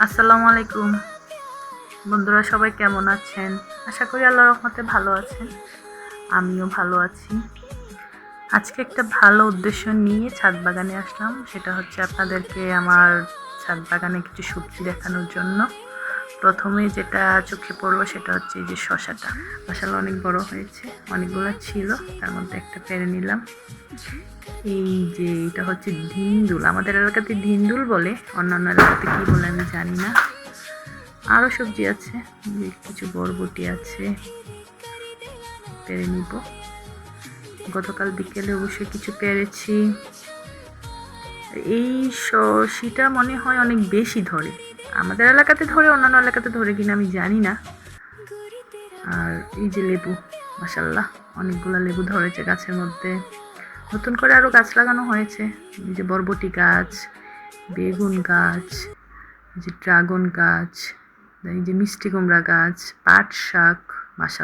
আসসালামু আলাইকুম বন্ধুরা, সবাই কেমন আছেন? আশা করি আল্লাহর রহমতে ভালো আছেন। আমিও ভালো আছি। আজকে একটা ভালো উদ্দেশ্য নিয়ে ছাদ বাগানে আসলাম, সেটা হচ্ছে আপনাদেরকে আমার ছাদ বাগানে কিছু সবজি দেখানোর জন্য। প্রথমে যেটা চোখে পড়লো সেটা হচ্ছে এই যে শসাটা। মাশাআল্লাহ অনেক বড় হয়েছে, অনেকগুলো ছিল, তার মধ্যে একটা পেরে নিলাম। এই যে এটা হচ্ছে ধিন্দুল, আমাদের এলাকাতে ধিন্দুল বলে, অন্যান্য এলাকাতে কি বলে আমি জানি না। আরও সবজি আছে, কিছু বরবটি আছে, পেরে নিব। গতকাল বিকেলে অবশ্যই কিছু পেরেছি। এই শসিটা মনে হয় অনেক বেশি ধরে, আমাদের এলাকাতে ধরে, অন্যান্য এলাকাতে ধরে কিনা আমি জানি না। আর এই যে লেবু, মাশাআল্লাহ অনেকগুলো লেবু ধরেছে গাছের মধ্যে। নতুন করে আরও গাছ লাগানো হয়েছে, এই যে বরবটি গাছ, বেগুন গাছ, এই যে ড্রাগন গাছ, এই যে মিষ্টি কুমড়া গাছ, পাট শাক। মাশাআল্লাহ